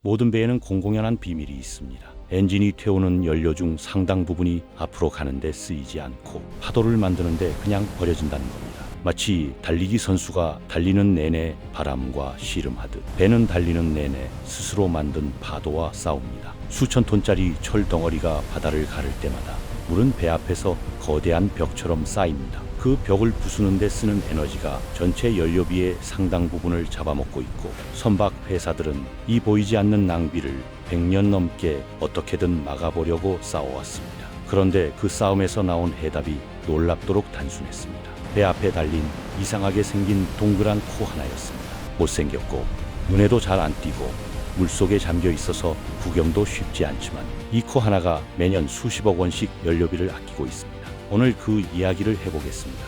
모든 배에는 공공연한 비밀이 있습니다. 엔진이 태우는 연료 중 상당 부분이 앞으로 가는데 쓰이지 않고 파도를 만드는데 그냥 버려진다는 겁니다. 마치 달리기 선수가 달리는 내내 바람과 씨름하듯 배는 달리는 내내 스스로 만든 파도와 싸웁니다. 수천 톤짜리 철 덩어리가 바다를 가를 때마다 물은 배 앞에서 거대한 벽처럼 쌓입니다. 그 벽을 부수는 데 쓰는 에너지가 전체 연료비의 상당 부분을 잡아먹고 있고, 선박 회사들은 이 보이지 않는 낭비를 100년 넘게 어떻게든 막아보려고 싸워왔습니다. 그런데 그 싸움에서 나온 해답이 놀랍도록 단순했습니다. 배 앞에 달린 이상하게 생긴 동그란 코 하나였습니다. 못생겼고 눈에도 잘 안 띄고 물속에 잠겨 있어서 구경도 쉽지 않지만 이 코 하나가 매년 수십억 원씩 연료비를 아끼고 있습니다. 오늘 그 이야기를 해보겠습니다.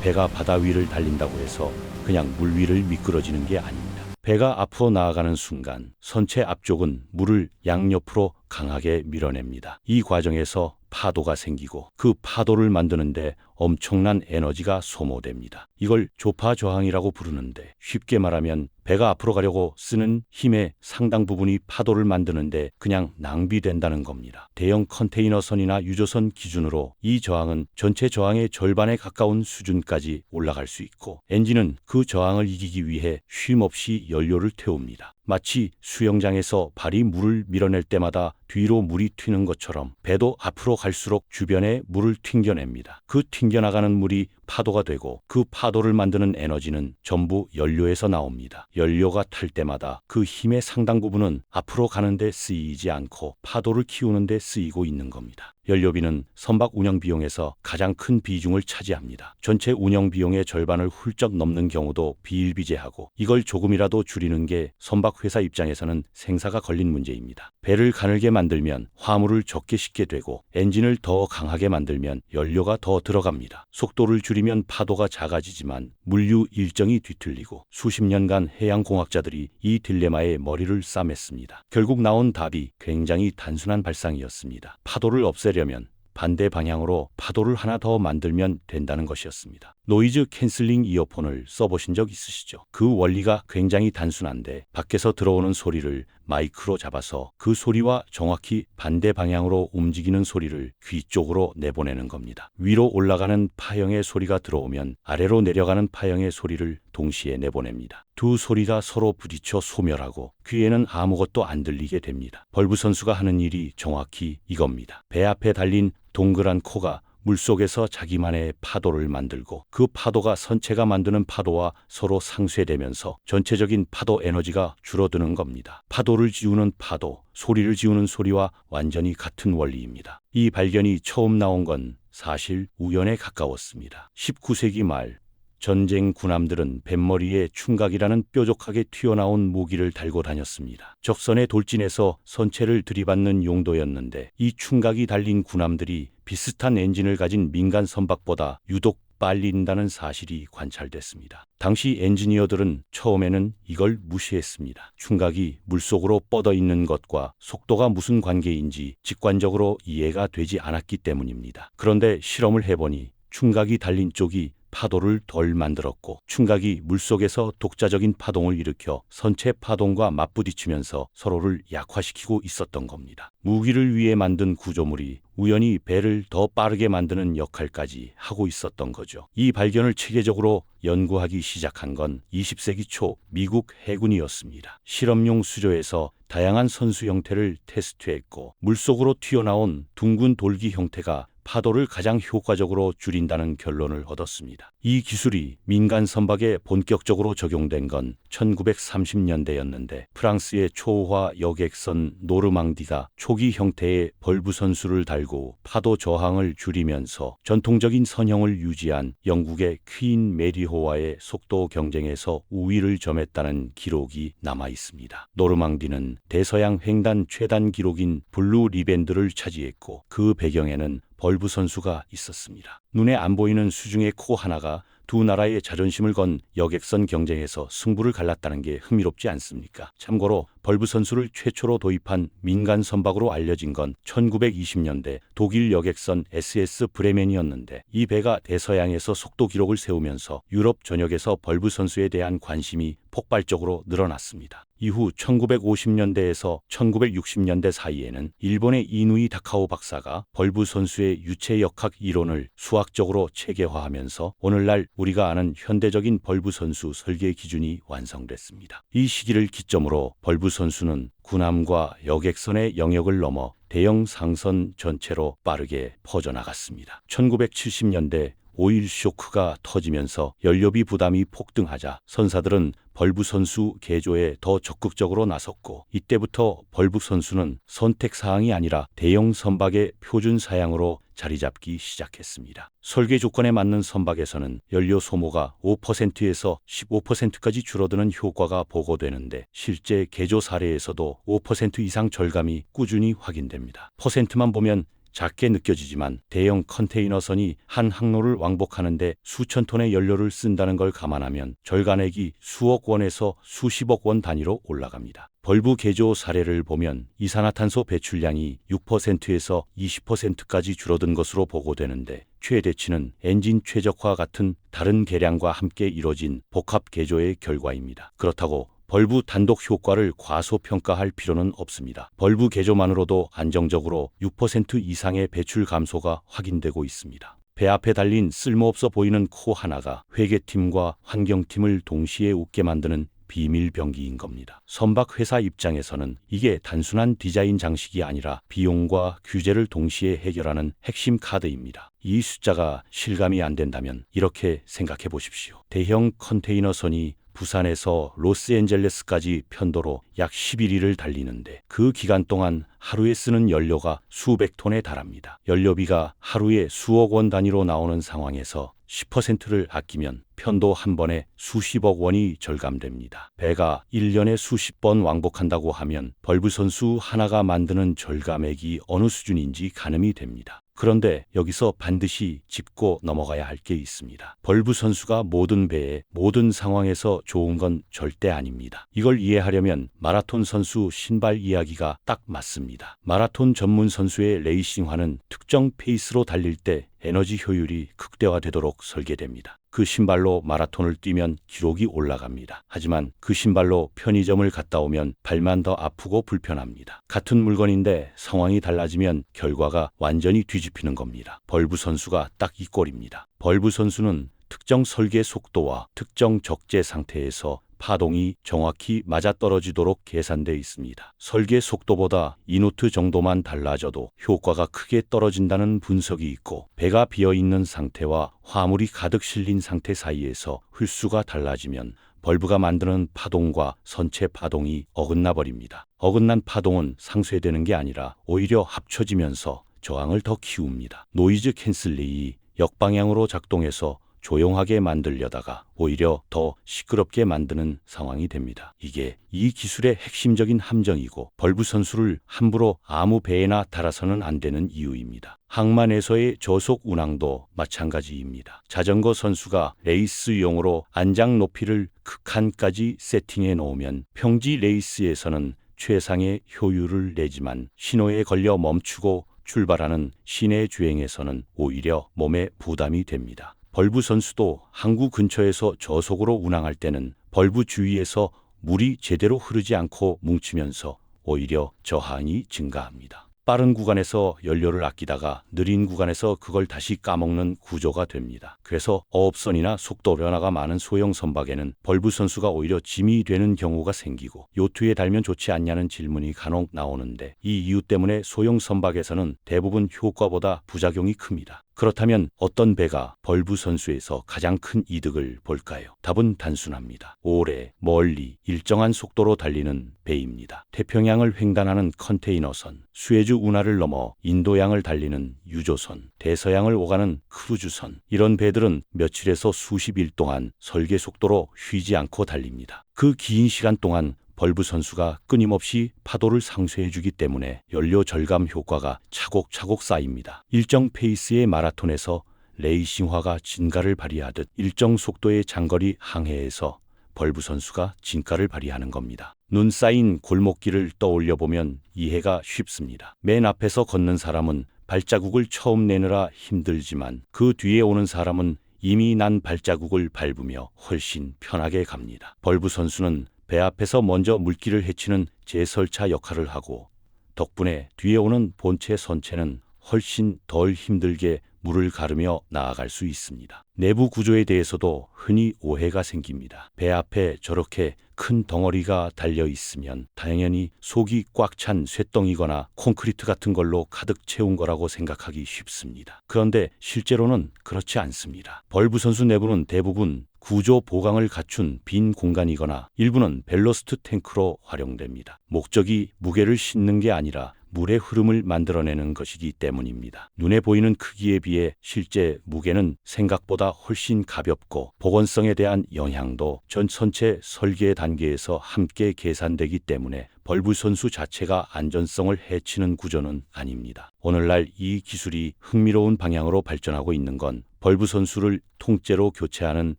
배가 바다 위를 달린다고 해서 그냥 물 위를 미끄러지는 게 아닙니다. 배가 앞으로 나아가는 순간 선체 앞쪽은 물을 양옆으로 강하게 밀어냅니다. 이 과정에서 파도가 생기고 그 파도를 만드는데 엄청난 에너지가 소모됩니다. 이걸 조파 저항이라고 부르는데, 쉽게 말하면 배가 앞으로 가려고 쓰는 힘의 상당 부분이 파도를 만드는데 그냥 낭비된다는 겁니다. 대형 컨테이너선이나 유조선 기준으로 이 저항은 전체 저항의 절반에 가까운 수준까지 올라갈 수 있고, 엔진은 그 저항을 이기기 위해 쉼없이 연료를 태웁니다. 마치 수영장에서 발이 물을 밀어낼 때마다 뒤로 물이 튀는 것처럼 배도 앞으로 갈수록 주변에 물을 튕겨냅니다. 그 튕겨나가는 물이 파도가 되고, 그 파도를 만드는 에너지는 전부 연료에서 나옵니다. 연료가 탈 때마다 그 힘의 상당 부분은 앞으로 가는데 쓰이지 않고 파도를 키우는 데 쓰이고 있는 겁니다. 연료비는 선박 운영 비용에서 가장 큰 비중을 차지합니다. 전체 운영 비용의 절반을 훌쩍 넘는 경우도 비일비재하고, 이걸 조금이라도 줄이는 게 선박 회사 입장에서는 생사가 걸린 문제입니다. 배를 가늘게 만들면 화물을 적게 싣게 되고, 엔진을 더 강하게 만들면 연료가 더 들어갑니다. 속도를 줄이면 파도가 작아지지만 물류 일정이 뒤틀리고, 수십 년간 해양공학자들이 이 딜레마에 머리를 싸맸습니다. 결국 나온 답이 굉장히 단순한 발상이었습니다. 파도를 없애려면 반대 방향으로 파도를 하나 더 만들면 된다는 것이었습니다. 노이즈 캔슬링 이어폰을 써보신 적 있으시죠? 그 원리가 굉장히 단순한데, 밖에서 들어오는 소리를 마이크로 잡아서 그 소리와 정확히 반대 방향으로 움직이는 소리를 귀 쪽으로 내보내는 겁니다. 위로 올라가는 파형의 소리가 들어오면 아래로 내려가는 파형의 소리를 동시에 내보냅니다. 두 소리 다 서로 부딪혀 소멸하고 귀에는 아무것도 안 들리게 됩니다. 벌브 선수가 하는 일이 정확히 이겁니다. 배 앞에 달린 동그란 코가 물속에서 자기만의 파도를 만들고, 그 파도가 선체가 만드는 파도와 서로 상쇄되면서 전체적인 파도 에너지가 줄어드는 겁니다. 파도를 지우는 파도, 소리를 지우는 소리와 완전히 같은 원리입니다. 이 발견이 처음 나온 건 사실 우연에 가까웠습니다. 19세기 말 전쟁 군함들은 뱃머리에 충각이라는 뾰족하게 튀어나온 무기를 달고 다녔습니다. 적선에 돌진해서 선체를 들이받는 용도였는데, 이 충각이 달린 군함들이 비슷한 엔진을 가진 민간 선박보다 유독 빨린다는 사실이 관찰됐습니다. 당시 엔지니어들은 처음에는 이걸 무시했습니다. 충각이 물속으로 뻗어 있는 것과 속도가 무슨 관계인지 직관적으로 이해가 되지 않았기 때문입니다. 그런데 실험을 해보니 충각이 달린 쪽이 파도를 덜 만들었고, 충각이 물속에서 독자적인 파동을 일으켜 선체 파동과 맞부딪히면서 서로를 약화시키고 있었던 겁니다. 무기를 위해 만든 구조물이 우연히 배를 더 빠르게 만드는 역할까지 하고 있었던 거죠. 이 발견을 체계적으로 연구하기 시작한 건 20세기 초 미국 해군이었습니다. 실험용 수조에서 다양한 선수 형태를 테스트했고, 물속으로 튀어나온 둥근 돌기 형태가 파도를 가장 효과적으로 줄인다는 결론을 얻었습니다. 이 기술이 민간 선박에 본격적으로 적용된 건 1930년대였는데, 프랑스의 초호화 여객선 노르망디가 초기 형태의 벌브 선수를 달고 파도 저항을 줄이면서 전통적인 선형을 유지한 영국의 퀸 메리호와의 속도 경쟁에서 우위를 점했다는 기록이 남아 있습니다. 노르망디는 대서양 횡단 최단 기록인 블루 리밴드를 차지했고, 그 배경에는 벌브 선수가 있었습니다. 눈에 안 보이는 수중의 코 하나가 두 나라의 자존심을 건 여객선 경쟁에서 승부를 갈랐다는 게 흥미롭지 않습니까? 참고로 벌브 선수를 최초로 도입한 민간 선박으로 알려진 건 1920년대 독일 여객선 SS 브레멘이었는데, 이 배가 대서양에서 속도 기록을 세우면서 유럽 전역에서 벌브 선수에 대한 관심이 폭발적으로 늘어났습니다. 이후 1950년대에서 1960년대 사이에는 일본의 이누이 다카오 박사가 벌브 선수의 유체역학 이론을 수학적으로 체계화하면서 오늘날 우리가 아는 현대적인 벌브 선수 설계 기준이 완성됐습니다. 이 시기를 기점으로 벌브 선수는 군함과 여객선의 영역을 넘어 대형 상선 전체로 빠르게 퍼져나갔습니다. 1970년대 오일 쇼크가 터지면서 연료비 부담이 폭등하자 선사들은 벌브 선수 개조에 더 적극적으로 나섰고, 이때부터 벌브 선수는 선택사항이 아니라 대형 선박의 표준 사양으로 자리 잡기 시작했습니다. 설계 조건에 맞는 선박에서는 연료 소모가 5%에서 15%까지 줄어드는 효과가 보고되는데, 실제 개조 사례에서도 5% 이상 절감이 꾸준히 확인됩니다. 퍼센트만 보면 작게 느껴지지만 대형 컨테이너선이 한 항로를 왕복하는데 수천 톤의 연료를 쓴다는 걸 감안하면 절간액이 수억 원에서 수십억 원 단위로 올라갑니다. 벌브 개조 사례를 보면 이산화탄소 배출량이 6%에서 20%까지 줄어든 것으로 보고되는데, 최대치는 엔진 최적화 같은 다른 개량과 함께 이뤄진 복합 개조의 결과입니다. 그렇다고 벌브 단독 효과를 과소평가할 필요는 없습니다. 벌브 개조만으로도 안정적으로 6% 이상의 배출 감소가 확인되고 있습니다. 배 앞에 달린 쓸모없어 보이는 코 하나가 회계팀과 환경팀을 동시에 웃게 만드는 비밀병기인 겁니다. 선박 회사 입장에서는 이게 단순한 디자인 장식이 아니라 비용과 규제를 동시에 해결하는 핵심 카드입니다. 이 숫자가 실감이 안 된다면 이렇게 생각해 보십시오. 대형 컨테이너선이 부산에서 로스앤젤레스까지 편도로 약 11일을 달리는데, 그 기간 동안 하루에 쓰는 연료가 수백 톤에 달합니다. 연료비가 하루에 수억 원 단위로 나오는 상황에서 10%를 아끼면 편도 한 번에 수십억 원이 절감됩니다. 배가 1년에 수십 번 왕복한다고 하면 벌브 선수 하나가 만드는 절감액이 어느 수준인지 가늠이 됩니다. 그런데 여기서 반드시 짚고 넘어가야 할 게 있습니다. 벌브 선수가 모든 배에 모든 상황에서 좋은 건 절대 아닙니다. 이걸 이해하려면 마라톤 선수 신발 이야기가 딱 맞습니다. 마라톤 전문 선수의 레이싱화는 특정 페이스로 달릴 때 에너지 효율이 극대화되도록 설계됩니다. 그 신발로 마라톤을 뛰면 기록이 올라갑니다. 하지만 그 신발로 편의점을 갔다 오면 발만 더 아프고 불편합니다. 같은 물건인데 상황이 달라지면 결과가 완전히 뒤집히는 겁니다. 벌브 선수가 딱 이 꼴입니다. 벌브 선수는 특정 설계 속도와 특정 적재 상태에서 파동이 정확히 맞아떨어지도록 계산되어 있습니다. 설계 속도보다 2노트 정도만 달라져도 효과가 크게 떨어진다는 분석이 있고, 배가 비어있는 상태와 화물이 가득 실린 상태 사이에서 횟수가 달라지면 벌브가 만드는 파동과 선체 파동이 어긋나 버립니다. 어긋난 파동은 상쇄되는 게 아니라 오히려 합쳐지면서 저항을 더 키웁니다. 노이즈 캔슬링이 역방향으로 작동해서 조용하게 만들려다가 오히려 더 시끄럽게 만드는 상황이 됩니다. 이게 이 기술의 핵심적인 함정이고, 벌브 선수를 함부로 아무 배에나 달아서는 안 되는 이유입니다. 항만에서의 저속 운항도 마찬가지입니다. 자전거 선수가 레이스용으로 안장 높이를 극한까지 세팅해 놓으면 평지 레이스에서는 최상의 효율을 내지만, 신호에 걸려 멈추고 출발하는 시내 주행에서는 오히려 몸에 부담이 됩니다. 벌브 선수도 항구 근처에서 저속으로 운항할 때는 벌브 주위에서 물이 제대로 흐르지 않고 뭉치면서 오히려 저항이 증가합니다. 빠른 구간에서 연료를 아끼다가 느린 구간에서 그걸 다시 까먹는 구조가 됩니다. 그래서 어업선이나 속도 변화가 많은 소형 선박에는 벌브 선수가 오히려 짐이 되는 경우가 생기고, 요트에 달면 좋지 않냐는 질문이 간혹 나오는데, 이 이유 때문에 소형 선박에서는 대부분 효과보다 부작용이 큽니다. 그렇다면 어떤 배가 벌브 선수에서 가장 큰 이득을 볼까요? 답은 단순합니다. 오래, 멀리, 일정한 속도로 달리는 배입니다. 태평양을 횡단하는 컨테이너선, 수에즈 운하를 넘어 인도양을 달리는 유조선, 대서양을 오가는 크루즈선, 이런 배들은 며칠에서 수십일 동안 설계 속도로 쉬지 않고 달립니다. 그 긴 시간 동안 벌브 선수가 끊임없이 파도를 상쇄해주기 때문에 연료 절감 효과가 차곡차곡 쌓입니다. 일정 페이스의 마라톤에서 레이싱화가 진가를 발휘하듯 일정 속도의 장거리 항해에서 벌브 선수가 진가를 발휘하는 겁니다. 눈 쌓인 골목길을 떠올려 보면 이해가 쉽습니다. 맨 앞에서 걷는 사람은 발자국을 처음 내느라 힘들지만 그 뒤에 오는 사람은 이미 난 발자국을 밟으며 훨씬 편하게 갑니다. 벌브 선수는 배 앞에서 먼저 물길을 헤치는 제설차 역할을 하고 덕분에 뒤에 오는 본체 선체는 훨씬 덜 힘들게 물을 가르며 나아갈 수 있습니다. 내부 구조에 대해서도 흔히 오해가 생깁니다. 배 앞에 저렇게 큰 덩어리가 달려 있으면 당연히 속이 꽉 찬 쇳덩이거나 콘크리트 같은 걸로 가득 채운 거라고 생각하기 쉽습니다. 그런데 실제로는 그렇지 않습니다. 벌브 선수 내부는 대부분 구조 보강을 갖춘 빈 공간이거나 일부는 벨러스트 탱크로 활용됩니다. 목적이 무게를 싣는 게 아니라 물의 흐름을 만들어내는 것이기 때문입니다. 눈에 보이는 크기에 비해 실제 무게는 생각보다 훨씬 가볍고 보건성에 대한 영향도 전 선체 설계 단계에서 함께 계산되기 때문에 벌브 선수 자체가 안전성을 해치는 구조는 아닙니다. 오늘날 이 기술이 흥미로운 방향으로 발전하고 있는 건 벌브 선수를 통째로 교체하는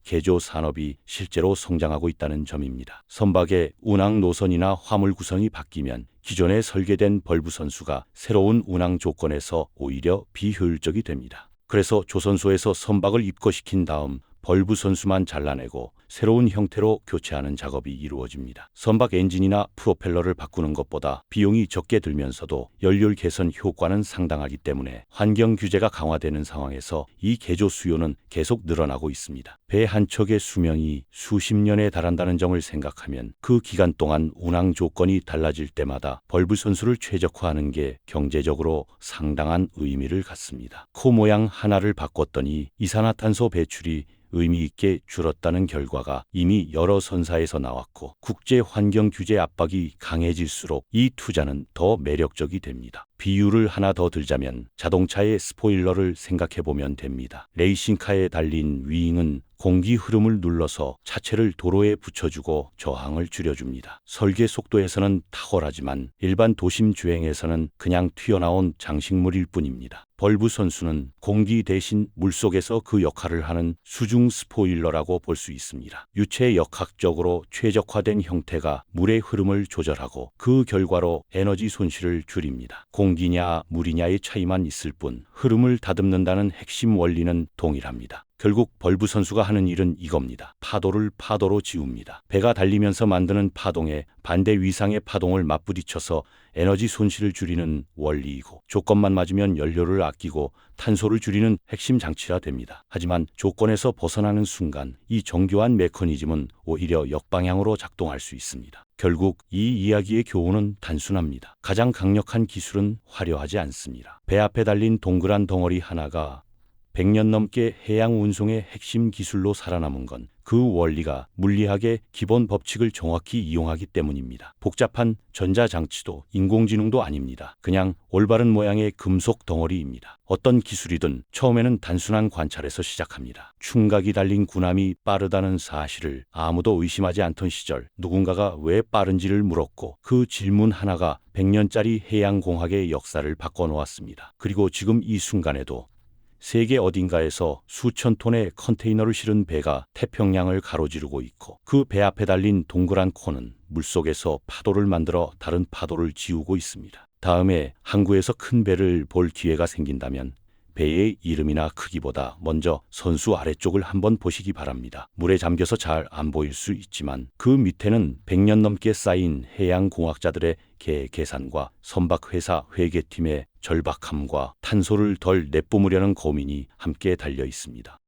개조 산업이 실제로 성장하고 있다는 점입니다. 선박의 운항 노선이나 화물 구성이 바뀌면 기존에 설계된 벌브 선수가 새로운 운항 조건에서 오히려 비효율적이 됩니다. 그래서 조선소에서 선박을 입고시킨 다음 벌브 선수만 잘라내고 새로운 형태로 교체하는 작업이 이루어집니다. 선박 엔진이나 프로펠러를 바꾸는 것보다 비용이 적게 들면서도 연료율 개선 효과는 상당하기 때문에 환경 규제가 강화되는 상황에서 이 개조 수요는 계속 늘어나고 있습니다. 배 한 척의 수명이 수십 년에 달한다는 점을 생각하면 그 기간 동안 운항 조건이 달라질 때마다 벌브 선수를 최적화하는 게 경제적으로 상당한 의미를 갖습니다. 코 모양 하나를 바꿨더니 이산화탄소 배출이 의미 있게 줄었다는 결과가 이미 여러 선사에서 나왔고 국제 환경 규제 압박이 강해질수록 이 투자는 더 매력적이 됩니다. 비유를 하나 더 들자면 자동차의 스포일러를 생각해 보면 됩니다. 레이싱카에 달린 윙은 공기 흐름을 눌러서 차체를 도로에 붙여주고 저항을 줄여줍니다. 설계 속도에서는 탁월하지만 일반 도심 주행에서는 그냥 튀어나온 장식물일 뿐입니다. 벌브 선수는 공기 대신 물속에서 그 역할을 하는 수중 스포일러라고 볼 수 있습니다. 유체 역학적으로 최적화된 형태가 물의 흐름을 조절하고 그 결과로 에너지 손실을 줄입니다. 공기냐 물이냐의 차이만 있을 뿐 흐름을 다듬는다는 핵심 원리는 동일합니다. 결국 벌브 선수가 하는 일은 이겁니다. 파도를 파도로 지웁니다. 배가 달리면서 만드는 파동에 반대 위상의 파동을 맞부딪혀서 에너지 손실을 줄이는 원리이고 조건만 맞으면 연료를 아끼고 탄소를 줄이는 핵심 장치라 됩니다. 하지만 조건에서 벗어나는 순간 이 정교한 메커니즘은 오히려 역방향으로 작동할 수 있습니다. 결국 이 이야기의 교훈은 단순합니다. 가장 강력한 기술은 화려하지 않습니다. 배 앞에 달린 동그란 덩어리 하나가 100년 넘게 해양 운송의 핵심 기술로 살아남은 건 그 원리가 물리학의 기본 법칙을 정확히 이용하기 때문입니다. 복잡한 전자장치도 인공지능도 아닙니다. 그냥 올바른 모양의 금속 덩어리입니다. 어떤 기술이든 처음에는 단순한 관찰에서 시작합니다. 충각이 달린 군함이 빠르다는 사실을 아무도 의심하지 않던 시절 누군가가 왜 빠른지를 물었고 그 질문 하나가 100년짜리 해양공학의 역사를 바꿔놓았습니다. 그리고 지금 이 순간에도 세계 어딘가에서 수천 톤의 컨테이너를 실은 배가 태평양을 가로지르고 있고 그 배 앞에 달린 동그란 코는 물속에서 파도를 만들어 다른 파도를 지우고 있습니다. 다음에 항구에서 큰 배를 볼 기회가 생긴다면 배의 이름이나 크기보다 먼저 선수 아래쪽을 한번 보시기 바랍니다. 물에 잠겨서 잘 안 보일 수 있지만 그 밑에는 100년 넘게 쌓인 해양공학자들의 계산과 선박회사 회계팀의 절박함과 탄소를 덜 내뿜으려는 고민이 함께 달려 있습니다.